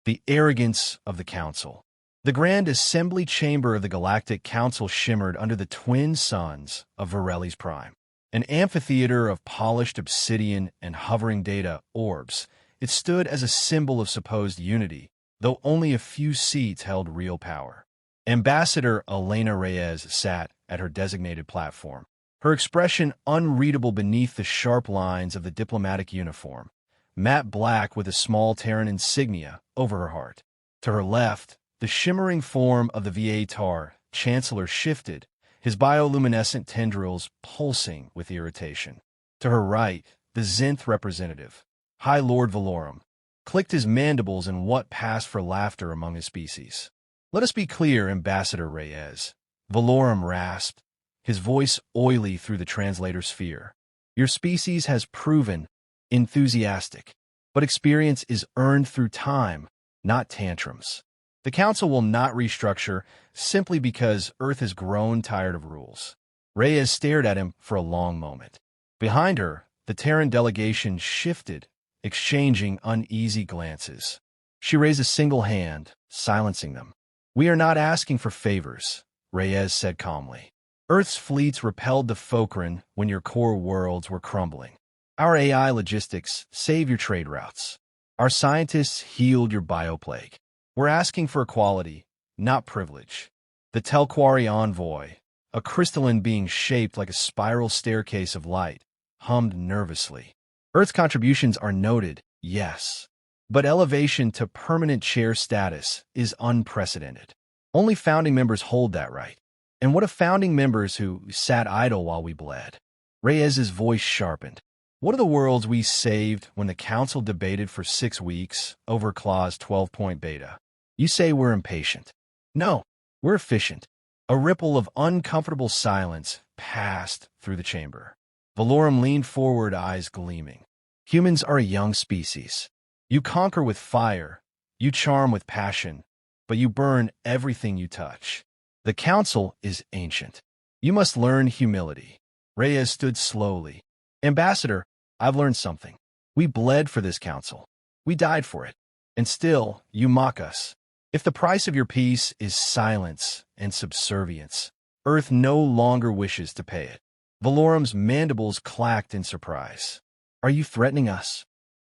The arrogance of the Council. The Grand Assembly Chamber of the Galactic Council shimmered under the twin suns of Varelli's Prime. An amphitheater of polished obsidian and hovering data orbs, it stood as a symbol of supposed unity, though only a few seats held real power. Ambassador Elena Reyes sat at her designated platform, her expression unreadable beneath the sharp lines of the diplomatic uniform, matte black with a small Terran insignia over her heart. To her left, the shimmering form of the Viatar Chancellor shifted, his bioluminescent tendrils pulsing with irritation. To her right, the Zinth representative, High Lord Valorum, clicked his mandibles in what passed for laughter among his species. "Let us be clear, Ambassador Reyes," Valorum rasped, his voice oily through the translator sphere. "Your species has proven enthusiastic, but experience is earned through time, not tantrums. The Council will not restructure simply because Earth has grown tired of rules." Reyes stared at him for a long moment. Behind her, the Terran delegation shifted, exchanging uneasy glances. She raised a single hand, silencing them. "We are not asking for favors," Reyes said calmly. "Earth's fleets repelled the Fokran when your core worlds were crumbling. Our AI logistics saved your trade routes. Our scientists healed your bioplague. We're asking for equality, not privilege." The Telquari envoy, a crystalline being shaped like a spiral staircase of light, hummed nervously. "Earth's contributions are noted, yes, but elevation to permanent chair status is unprecedented. Only founding members hold that right. And what of founding members who sat idle while we bled?" Reyes's voice sharpened. "What of the worlds we saved when the Council debated for 6 weeks over Clause 12 beta? You say we're impatient. No, we're efficient." A ripple of uncomfortable silence passed through the chamber. Valorum leaned forward, eyes gleaming. "Humans are a young species. You conquer with fire, you charm with passion, but you burn everything you touch. The Council is ancient. You must learn humility." Reyes stood slowly. "Ambassador, I've learned something. We bled for this Council. We died for it. And still, you mock us. If the price of your peace is silence and subservience, Earth no longer wishes to pay it." Valorum's mandibles clacked in surprise. "Are you threatening us?"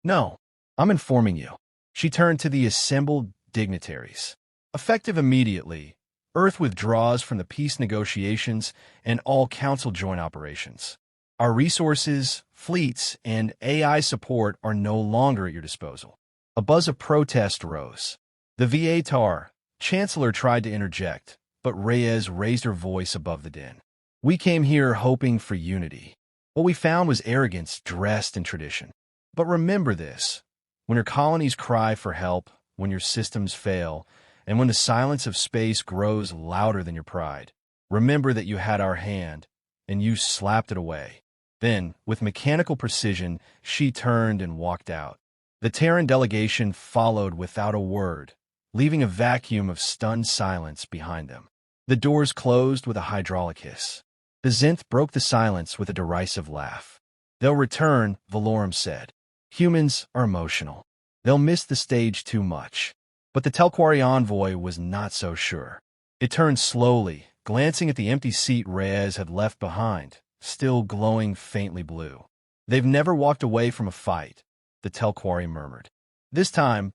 "No, I'm informing you." She turned to the assembled dignitaries. "Effective immediately, Earth withdraws from the peace negotiations and all Council joint operations. Our resources, fleets, and AI support are no longer at your disposal." A buzz of protest rose. The Viatar Chancellor tried to interject, but Reyes raised her voice above the din. "We came here hoping for unity. What we found was arrogance dressed in tradition. But remember this, when your colonies cry for help, when your systems fail, and when the silence of space grows louder than your pride, remember that you had our hand, and you slapped it away." Then, with mechanical precision, she turned and walked out. The Terran delegation followed without a word, leaving a vacuum of stunned silence behind them. The doors closed with a hydraulic hiss. The Zinth broke the silence with a derisive laugh. "They'll return," Valorum said. "Humans are emotional. They'll miss the stage too much." But the Telquari envoy was not so sure. It turned slowly, glancing at the empty seat Reyes had left behind, still glowing faintly blue. "They've never walked away from a fight," the Telquari murmured. "This time,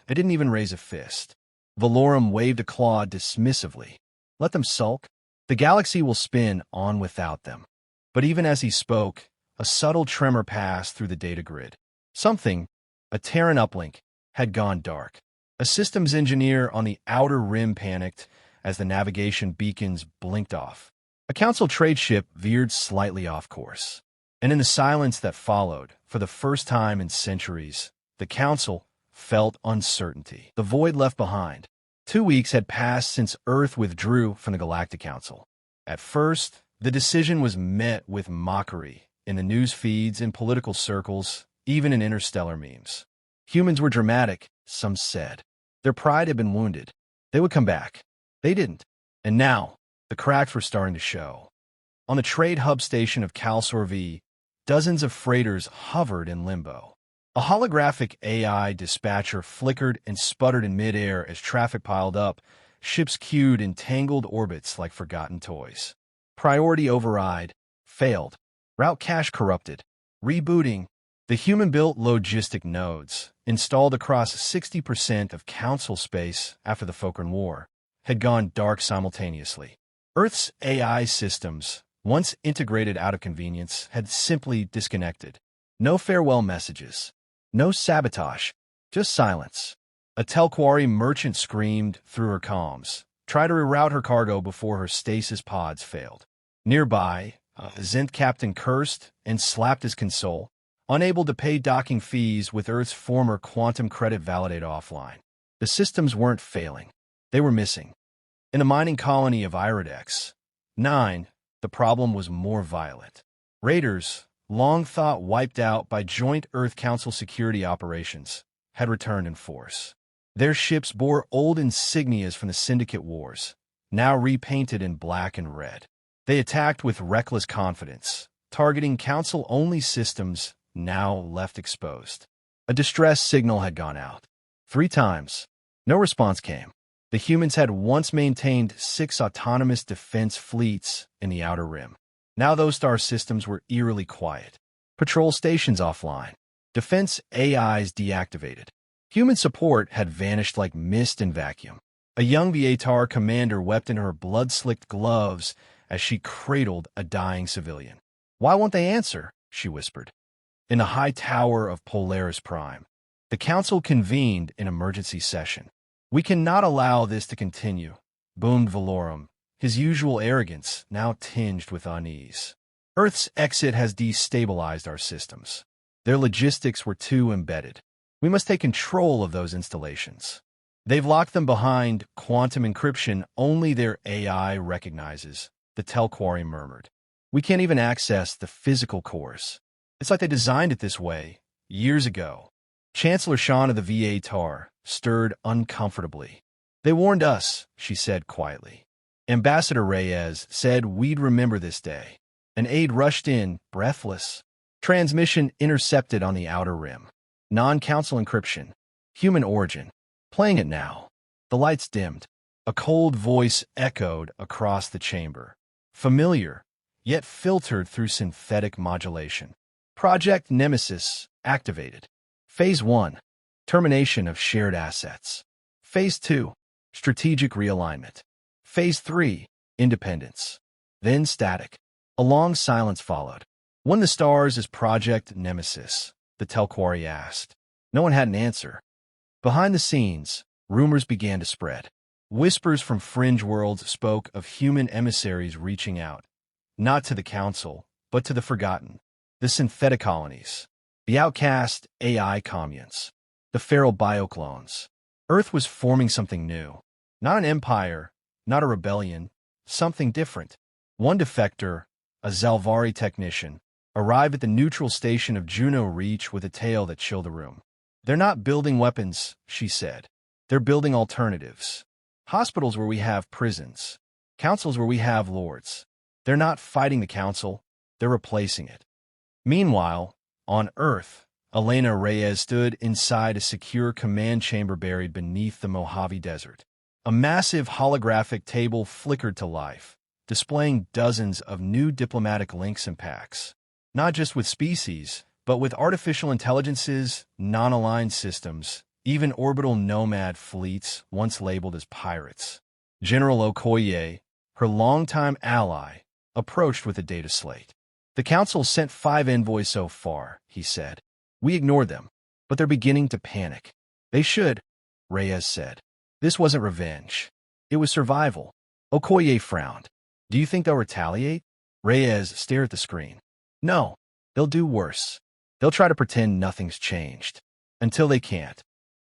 they didn't even raise a fist." Valorum waved a claw dismissively. "Let them sulk. The galaxy will spin on without them." But even as he spoke, a subtle tremor passed through the data grid. Something, a Terran uplink, had gone dark. A systems engineer on the outer rim panicked as the navigation beacons blinked off. A Council trade ship veered slightly off course. And in the silence that followed, for the first time in centuries, the Council felt uncertainty. The void left behind. 2 weeks had passed since Earth withdrew from the Galactic Council. At first, the decision was met with mockery in the news feeds, in political circles, even in interstellar memes. Humans were dramatic, some said. Their pride had been wounded. They would come back. They didn't. And now, the cracks were starting to show. On the trade hub station of Calsor V, dozens of freighters hovered in limbo. A holographic AI dispatcher flickered and sputtered in midair as traffic piled up, ships queued in tangled orbits like forgotten toys. Priority override. Failed. Route cache corrupted. Rebooting. The human-built logistic nodes, installed across 60% of Council space after the Fokran War, had gone dark simultaneously. Earth's AI systems, once integrated out of convenience, had simply disconnected. No farewell messages. No sabotage. Just silence. A Telquari merchant screamed through her comms, tried to reroute her cargo before her stasis pods failed. Nearby, a Zenth captain cursed and slapped his console, unable to pay docking fees with Earth's former quantum credit validator offline. The systems weren't failing. They were missing. In a mining colony of Iridex 9, the problem was more violent. Raiders, long thought wiped out by joint Earth Council security operations, had returned in force. Their ships bore old insignias from the Syndicate Wars, now repainted in black and red. They attacked with reckless confidence, targeting Council-only systems now left exposed. A distress signal had gone out. 3 times. No response came. The humans had once maintained 6 autonomous defense fleets in the Outer Rim. Now those star systems were eerily quiet. Patrol stations offline. Defense AIs deactivated. Human support had vanished like mist and vacuum. A young Viatar commander wept in her blood-slicked gloves as she cradled a dying civilian. "Why won't they answer?" she whispered. In the high tower of Polaris Prime, the Council convened an emergency session. "We cannot allow this to continue," boomed Valorum, his usual arrogance now tinged with unease. "Earth's exit has destabilized our systems. Their logistics were too embedded. We must take control of those installations. They've locked them behind quantum encryption only their AI recognizes," the Telquari murmured. "We can't even access the physical cores. It's like they designed it this way, years ago." Chancellor Sean of the VA-TAR stirred uncomfortably. "They warned us," she said quietly. "Ambassador Reyes said we'd remember this day." An aide rushed in, breathless. Transmission intercepted on the Outer Rim. Non-Council encryption. Human origin. Playing it now. The lights dimmed. A cold voice echoed across the chamber. Familiar, yet filtered through synthetic modulation. "Project Nemesis activated. Phase 1. Termination of shared assets. Phase 2. Strategic realignment. Phase 3. Independence." Then static. A long silence followed. "When the stars is Project Nemesis?" the Telquari asked. No one had an answer. Behind the scenes, rumors began to spread. Whispers from fringe worlds spoke of human emissaries reaching out, not to the Council, but to the forgotten, the synthetic colonies, the outcast AI communes, the feral bioclones. Earth was forming something new. Not an empire, not a rebellion, something different. One defector, a Zalvari technician, arrived at the neutral station of Juno Reach with a tale that chilled the room. "They're not building weapons," she said. "They're building alternatives. Hospitals where we have prisons. Councils where we have lords. They're not fighting the Council. They're replacing it." Meanwhile, on Earth, Elena Reyes stood inside a secure command chamber buried beneath the Mojave Desert. A massive holographic table flickered to life, displaying dozens of new diplomatic links and packs. Not just with species, but with artificial intelligences, non-aligned systems, even orbital nomad fleets once labeled as pirates. General Okoye, her longtime ally, approached with a data slate. "The Council sent 5 envoys so far," he said. "We ignored them, but they're beginning to panic." "They should," Reyes said. "This wasn't revenge. It was survival." Okoye frowned. "Do you think they'll retaliate?" Reyes stared at the screen. "No, they'll do worse. They'll try to pretend nothing's changed. Until they can't."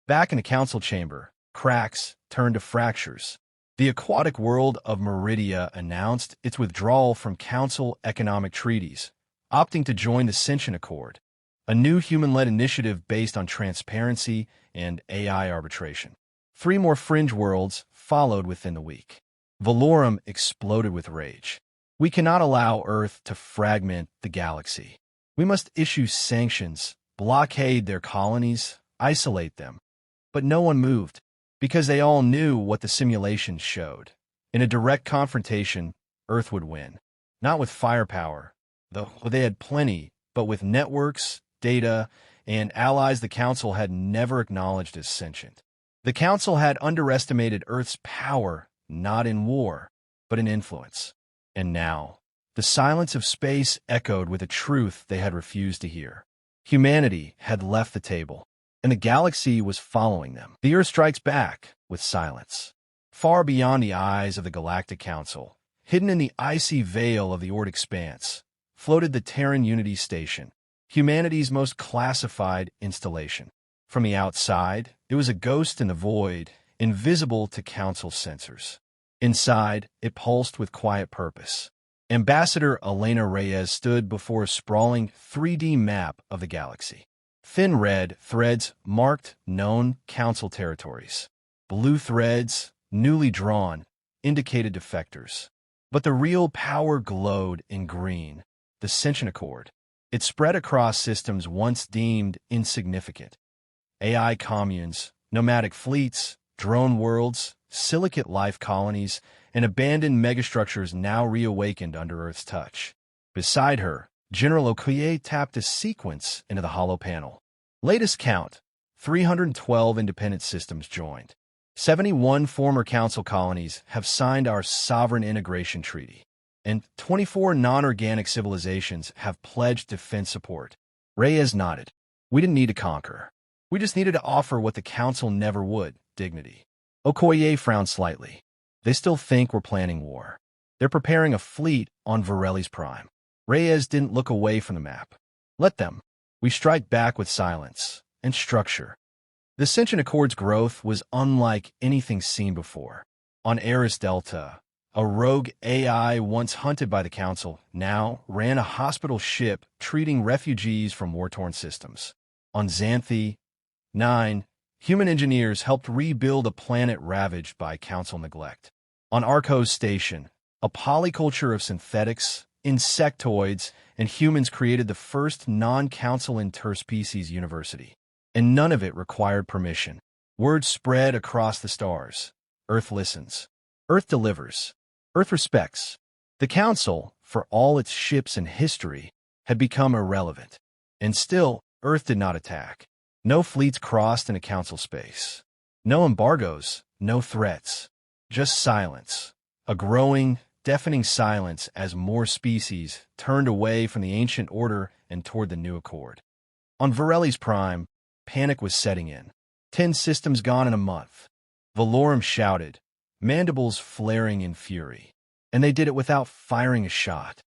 Back in the Council chamber, cracks turned to fractures. The aquatic world of Meridia announced its withdrawal from Council economic treaties, opting to join the Sentient Accord, a new human-led initiative based on transparency and AI arbitration. 3 more fringe worlds followed within the week. Valorum exploded with rage. "We cannot allow Earth to fragment the galaxy. We must issue sanctions blockade their colonies, isolate them. But no one moved, because they all knew what the simulations showed. In a direct confrontation, Earth would win. Not with firepower, though they had plenty, but with networks, data, and allies the Council had never acknowledged as sentient. The Council had underestimated Earth's power, not in war, but in influence. And now, the silence of space echoed with a truth they had refused to hear. Humanity had left the table, and the galaxy was following them. The Earth strikes back with silence. Far beyond the eyes of the Galactic Council, hidden in the icy veil of the Oort expanse, floated the Terran Unity Station, humanity's most classified installation. From the outside, it was a ghost in the void, invisible to Council sensors. Inside, it pulsed with quiet purpose. Ambassador Elena Reyes stood before a sprawling 3D map of the galaxy. Thin red threads marked known Council territories. Blue threads, newly drawn, indicated defectors. But the real power glowed in green, the Sentient Accord. It spread across systems once deemed insignificant. AI communes, nomadic fleets, drone worlds, silicate life colonies, and abandoned megastructures now reawakened under Earth's touch. Beside her, General Okoye tapped a sequence into the hollow panel. Latest count, 312 independent systems joined. 71 former Council colonies have signed our Sovereign Integration Treaty, and 24 non-organic civilizations have pledged defense support. Reyes nodded. We didn't need to conquer. We just needed to offer what the Council never would, dignity. Okoye frowned slightly. They still think we're planning war. They're preparing a fleet on Varelli's Prime. Reyes didn't look away from the map. Let them. We strike back with silence and structure. The Sentient Accord's growth was unlike anything seen before. On Eris Delta, a rogue AI once hunted by the Council now ran a hospital ship treating refugees from war-torn systems. On Xanthi 9, human engineers helped rebuild a planet ravaged by Council neglect. On Arcos Station, a polyculture of synthetics, insectoids, and humans created the first non-Council interspecies university. And none of it required permission. Word spread across the stars. Earth listens. Earth delivers. Earth respects. The Council, for all its ships and history, had become irrelevant. And still, Earth did not attack. No fleets crossed into Council space. No embargoes, no threats. Just silence. A growing, deafening silence as more species turned away from the ancient order and toward the new accord. On Varelli's Prime, panic was setting in. 10 systems gone in a month. Valorum shouted, mandibles flaring in fury. And they did it without firing a shot.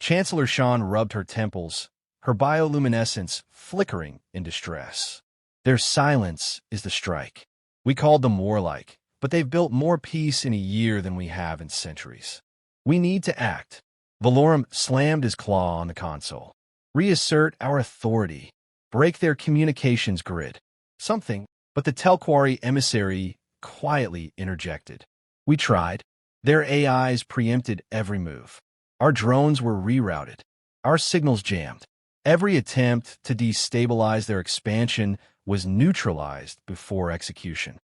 Chancellor Shan rubbed her temples, her bioluminescence flickering in distress. Their silence is the strike. We called them warlike, but they've built more peace in a year than we have in centuries. We need to act. Valorum slammed his claw on the console. Reassert our authority. Break their communications grid. Something, but the Telquari emissary quietly interjected. We tried. Their AIs preempted every move. Our drones were rerouted. Our signals jammed. Every attempt to destabilize their expansion was neutralized before execution.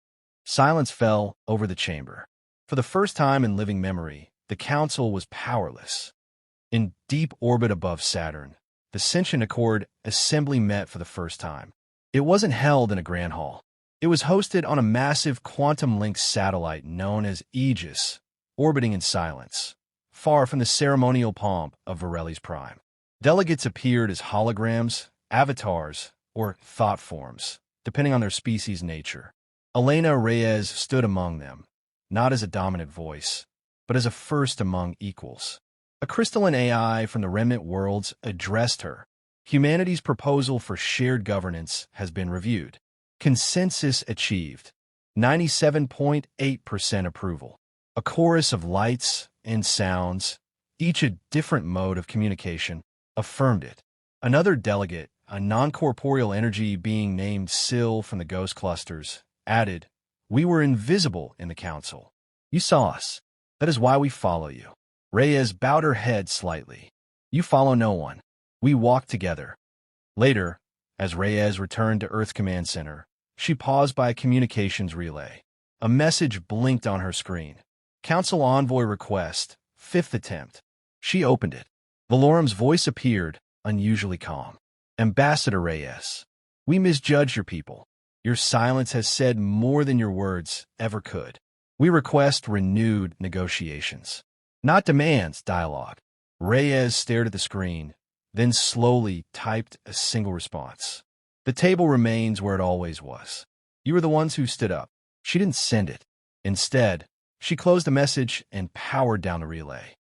Silence fell over the chamber. For the first time in living memory, the Council was powerless. In deep orbit above Saturn, the Sentient Accord assembly met for the first time. It wasn't held in a grand hall. It was hosted on a massive quantum-linked satellite known as Aegis, orbiting in silence, far from the ceremonial pomp of Varelli's Prime. Delegates appeared as holograms, avatars, or thought forms, depending on their species' nature. Elena Reyes stood among them, not as a dominant voice, but as a first among equals. A crystalline AI from the remnant worlds addressed her. Humanity's proposal for shared governance has been reviewed. Consensus achieved. 97.8% approval. A chorus of lights and sounds, each a different mode of communication, affirmed it. Another delegate, a non-corporeal energy being named Syl from the Ghost Clusters, added, "We were invisible in the Council. You saw us. That is why we follow you." Reyes bowed her head slightly. "You follow no one. We walk together." Later, As Reyes returned to Earth Command Center, she paused by a communications relay. A message blinked on her screen. Council Envoy request, 5th attempt. She opened it. Valorum's voice appeared, unusually calm. Ambassador Reyes, we misjudged your people. Your silence has said more than your words ever could. We request renewed negotiations. Not demands, dialogue. Reyes stared at the screen, then slowly typed a single response. The table remains where it always was. You were the ones who stood up. She didn't send it. Instead, she closed the message and powered down the relay.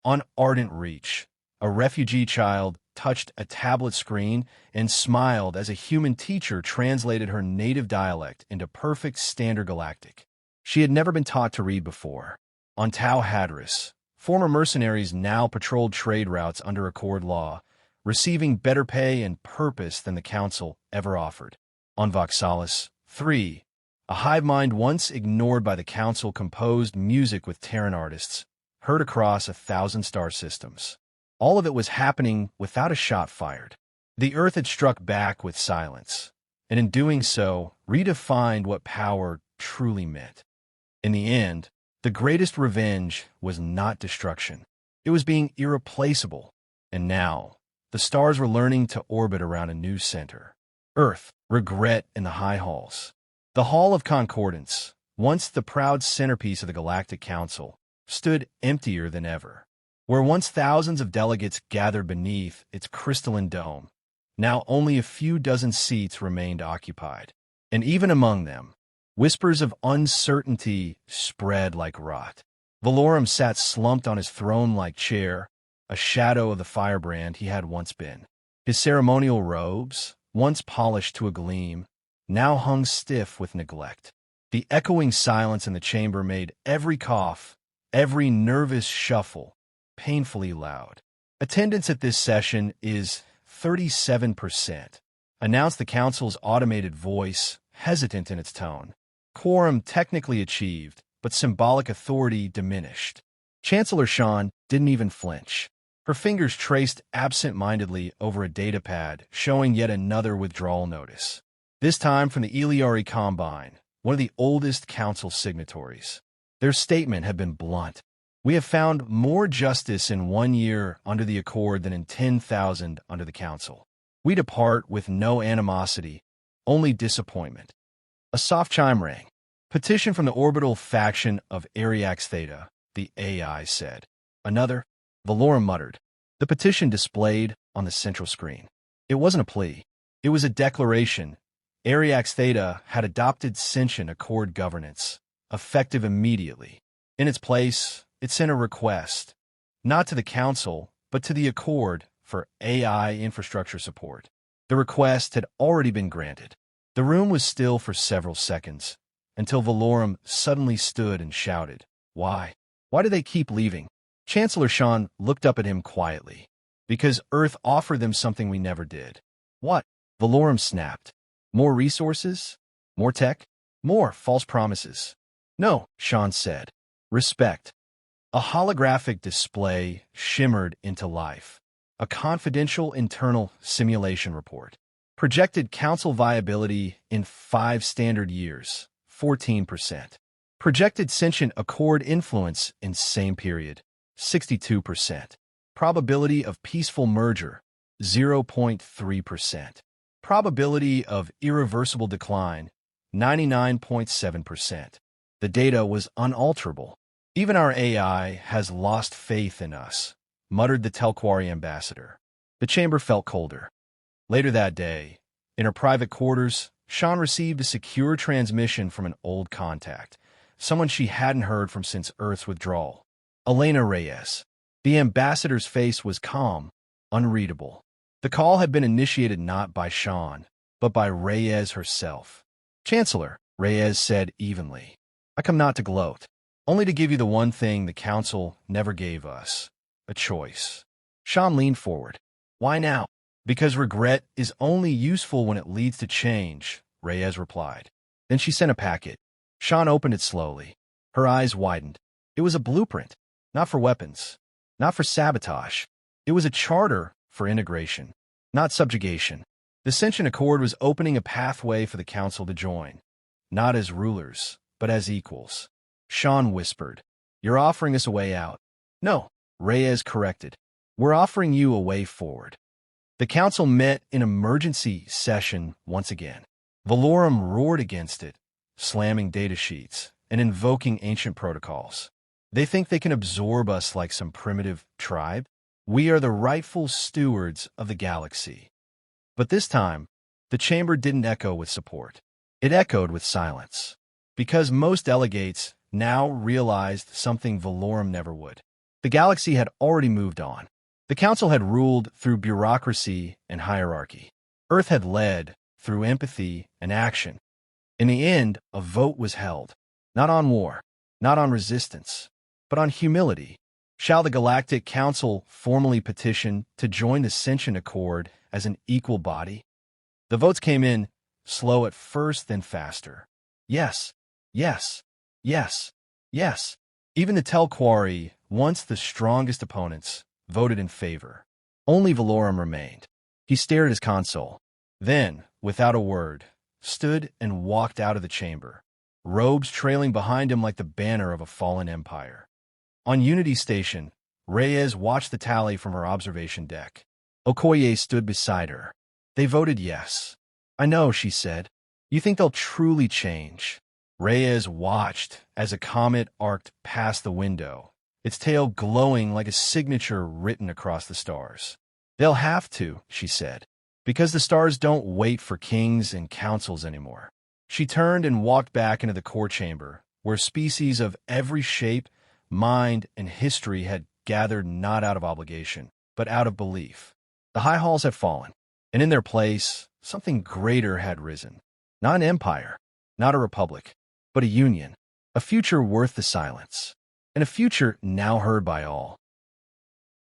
On Ardent Reach, a refugee child touched a tablet screen and smiled as a human teacher translated her native dialect into perfect standard Galactic. She had never been taught to read before. On Tau Hadris, former mercenaries now patrolled trade routes under Accord law, receiving better pay and purpose than the Council ever offered. On Voxalis 3, a hive mind once ignored by the Council composed music with Terran artists, heard across 1,000 star systems. All of it was happening without a shot fired. The Earth had struck back with silence, and in doing so, redefined what power truly meant. In the end, the greatest revenge was not destruction. It was being irreplaceable. And now, the stars were learning to orbit around a new center. Earth, regret in the high halls. The Hall of Concordance, once the proud centerpiece of the Galactic Council, stood emptier than ever. Where once thousands of delegates gathered beneath its crystalline dome, now only a few dozen seats remained occupied. And even among them, whispers of uncertainty spread like rot. Valorum sat slumped on his throne-like chair, a shadow of the firebrand he had once been. His ceremonial robes, once polished to a gleam, now hung stiff with neglect. The echoing silence in the chamber made every cough, every nervous shuffle, painfully loud. Attendance at this session is 37%, announced the Council's automated voice, hesitant in its tone. Quorum technically achieved, but symbolic authority diminished. Chancellor Shan didn't even flinch. Her fingers traced absent-mindedly over a datapad, showing yet another withdrawal notice. This time from the Eliari Combine, one of the oldest Council signatories. Their statement had been blunt. We have found more justice in 1 year under the Accord than in 10,000 under the Council. We depart with no animosity, only disappointment. A soft chime rang. Petition from the orbital faction of Ariax Theta, the AI said. Another, Valorum muttered. The petition displayed on the central screen. It wasn't a plea. It was a declaration. Ariax Theta had adopted sentient Accord governance, effective immediately. In its place, it sent a request, not to the Council, but to the Accord for AI infrastructure support. The request had already been granted. The room was still for several seconds, until Valorum suddenly stood and shouted, Why? Why do they keep leaving? Chancellor Shan looked up at him quietly. Because Earth offered them something we never did. What? Valorum snapped. More resources? More tech? More false promises. No, Shan said. Respect. A holographic display shimmered into life. A confidential internal simulation report. Projected Council viability in 5 standard years, 14%. Projected sentient Accord influence in same period, 62%. Probability of peaceful merger, 0.3%. Probability of irreversible decline, 99.7%. The data was unalterable. Even our AI has lost faith in us, muttered the Telquari ambassador. The chamber felt colder. Later that day, in her private quarters, Shan received a secure transmission from an old contact, someone she hadn't heard from since Earth's withdrawal. Elena Reyes. The ambassador's face was calm, unreadable. The call had been initiated not by Shan, but by Reyes herself. Chancellor, Reyes said evenly, I come not to gloat. Only to give you the one thing the Council never gave us, a choice. Shan leaned forward. Why now? Because regret is only useful when it leads to change, Reyes replied. Then she sent a packet. Shan opened it slowly. Her eyes widened. It was a blueprint, not for weapons, not for sabotage. It was a charter for integration, not subjugation. The Sentient Accord was opening a pathway for the council to join, not as rulers, but as equals. Sean whispered, "You're offering us a way out." "No," Reyes corrected. "We're offering you a way forward." The council met in emergency session once again. Valorum roared against it, slamming datasheets and invoking ancient protocols. "They think they can absorb us like some primitive tribe? We are the rightful stewards of the galaxy." But this time, the chamber didn't echo with support. It echoed with silence. Because most delegates now realized something Valorum never would. The galaxy had already moved on. The council had ruled through bureaucracy and hierarchy. Earth had led through empathy and action. In the end, a vote was held. Not on war, not on resistance, but on humility. Shall the Galactic Council formally petition to join the Sentient Accord as an equal body? The votes came in, slow at first, then faster. Yes, yes, yes, yes. Even the Telquari, once the strongest opponents, voted in favor. Only Valorum remained. He stared at his console. Then, without a word, stood and walked out of the chamber, robes trailing behind him like the banner of a fallen empire. On Unity Station, Reyes watched the tally from her observation deck. Okoye stood beside her. "They voted yes." "I know," she said. "You think they'll truly change?" Reyes watched as a comet arced past the window, its tail glowing like a signature written across the stars. "They'll have to," she said, "because the stars don't wait for kings and councils anymore." She turned and walked back into the core chamber, where species of every shape, mind, and history had gathered not out of obligation, but out of belief. The high halls had fallen, and in their place, something greater had risen. Not an empire, not a republic, but a union, a future worth the silence, and a future now heard by all.